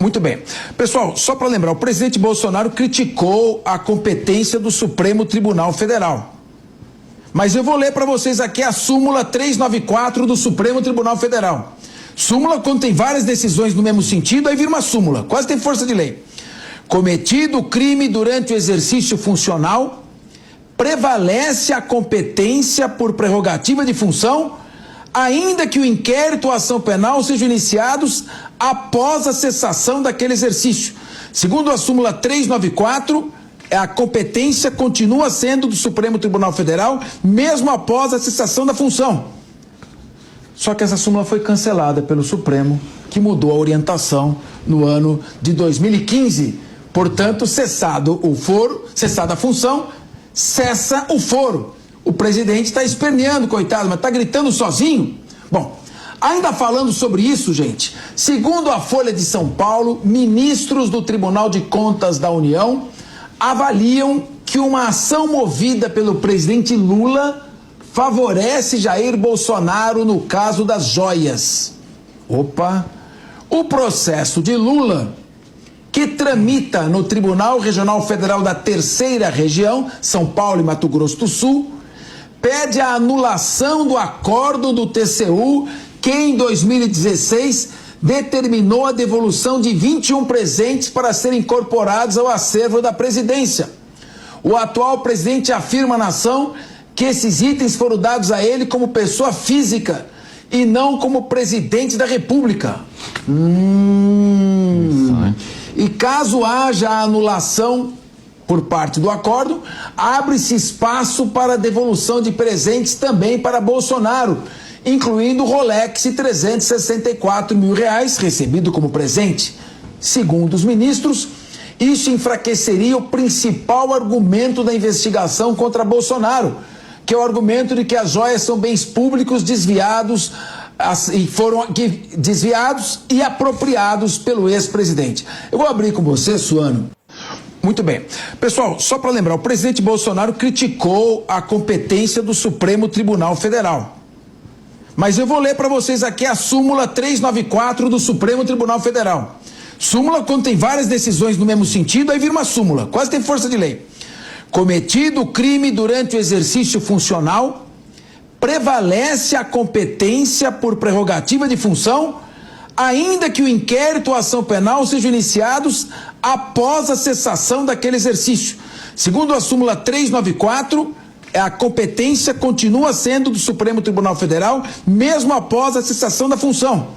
Muito bem. Pessoal, só para lembrar, o presidente Bolsonaro criticou a competência do Supremo Tribunal Federal. Mas eu vou ler para vocês aqui a súmula 394 do Supremo Tribunal Federal. Súmula, quando tem várias decisões no mesmo sentido, aí vira uma súmula, quase tem força de lei. Cometido crime durante o exercício funcional, prevalece a competência por prerrogativa de função, ainda que o inquérito ou ação penal sejam iniciados após a cessação daquele exercício. Segundo a súmula 394, a competência continua sendo do Supremo Tribunal Federal, mesmo após a cessação da função. Só que essa súmula foi cancelada pelo Supremo, que mudou a orientação no ano de 2015. Portanto, cessado o foro, cessada a função, cessa o foro. O presidente está esperneando, coitado, mas está gritando sozinho. Bom, ainda falando sobre isso, gente, segundo a Folha de São Paulo, ministros do Tribunal de Contas da União avaliam que uma ação movida pelo presidente Lula favorece Jair Bolsonaro no caso das joias. Opa! O processo de Lula, que tramita no Tribunal Regional Federal da Terceira Região, São Paulo e Mato Grosso do Sul, pede a anulação do acordo do TCU que em 2016 determinou a devolução de 21 presentes para serem incorporados ao acervo da presidência. O atual presidente afirma à nação que esses itens foram dados a ele como pessoa física e não como presidente da República. E caso haja a anulação por parte do acordo, abre-se espaço para a devolução de presentes também para Bolsonaro, incluindo o Rolex e 364 mil reais recebido como presente. Segundo os ministros, isso enfraqueceria o principal argumento da investigação contra Bolsonaro, que é o argumento de que as joias são bens públicos desviados e apropriados pelo ex-presidente. Eu vou abrir com você, Suano. Muito bem. Pessoal, só para lembrar, o presidente Bolsonaro criticou a competência do Supremo Tribunal Federal. Mas eu vou ler para vocês aqui a súmula 394 do Supremo Tribunal Federal. Súmula, quando tem várias decisões no mesmo sentido, aí vira uma súmula, quase tem força de lei. Cometido crime durante o exercício funcional, prevalece a competência por prerrogativa de função, ainda que o inquérito ou ação penal sejam iniciados após a cessação daquele exercício. Segundo a súmula 394, a competência continua sendo do Supremo Tribunal Federal, mesmo após a cessação da função.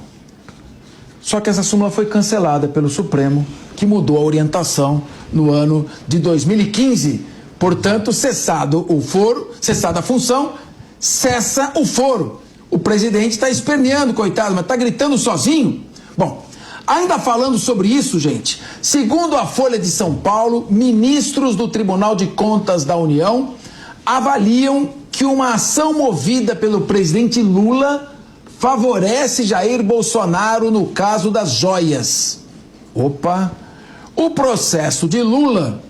Só que essa súmula foi cancelada pelo Supremo, que mudou a orientação no ano de 2015. Portanto, cessado o foro, cessada a função, cessa o foro. O presidente está esperneando, coitado, mas está gritando sozinho. Bom, ainda falando sobre isso, gente, segundo a Folha de São Paulo, ministros do Tribunal de Contas da União avaliam que uma ação movida pelo presidente Lula favorece Jair Bolsonaro no caso das joias. Opa! O processo de Lula,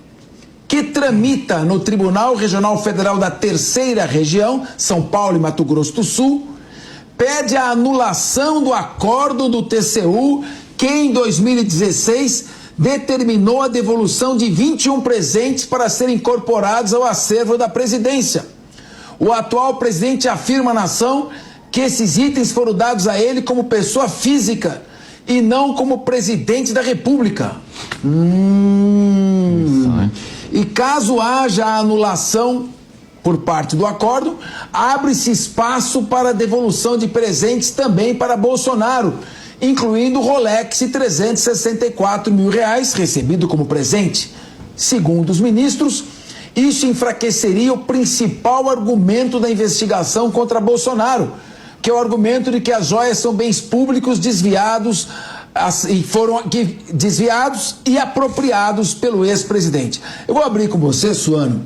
que tramita no Tribunal Regional Federal da Terceira Região, São Paulo e Mato Grosso do Sul, pede a anulação do acordo do TCU que em 2016 determinou a devolução de 21 presentes para serem incorporados ao acervo da presidência. O atual presidente afirma à nação que esses itens foram dados a ele como pessoa física e não como presidente da República. E caso haja a anulação por parte do acordo, abre-se espaço para a devolução de presentes também para Bolsonaro, incluindo o Rolex e 364 mil reais recebido como presente. Segundo os ministros, isso enfraqueceria o principal argumento da investigação contra Bolsonaro, que é o argumento de que as joias são bens públicos desviados e apropriados pelo ex-presidente. Eu vou abrir com você, Suano.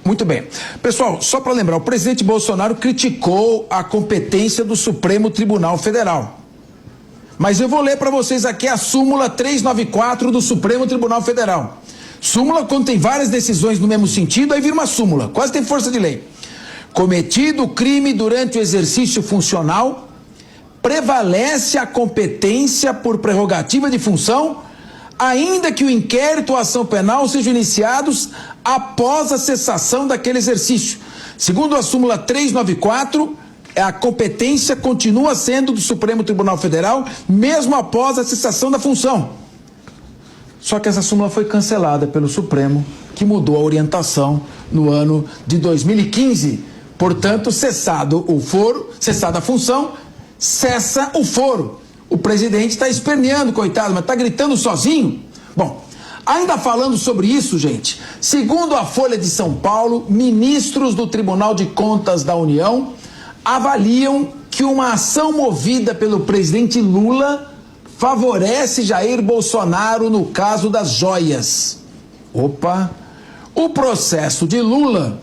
Muito bem. Pessoal, só para lembrar, o presidente Bolsonaro criticou a competência do Supremo Tribunal Federal. Mas eu vou ler para vocês aqui a súmula 394 do Supremo Tribunal Federal. Súmula, quando tem várias decisões no mesmo sentido, aí vira uma súmula, quase tem força de lei. Cometido crime durante o exercício funcional, prevalece a competência por prerrogativa de função, ainda que o inquérito ou a ação penal sejam iniciados após a cessação daquele exercício. Segundo a súmula 394, a competência continua sendo do Supremo Tribunal Federal, mesmo após a cessação da função. Só que essa súmula foi cancelada pelo Supremo, que mudou a orientação no ano de 2015. Portanto, cessado o foro, cessada a função, cessa o foro. O presidente está esperneando, coitado, mas está gritando sozinho. Bom, ainda falando sobre isso, gente, segundo a Folha de São Paulo, ministros do Tribunal de Contas da União avaliam que uma ação movida pelo presidente Lula favorece Jair Bolsonaro no caso das joias. Opa! O processo de Lula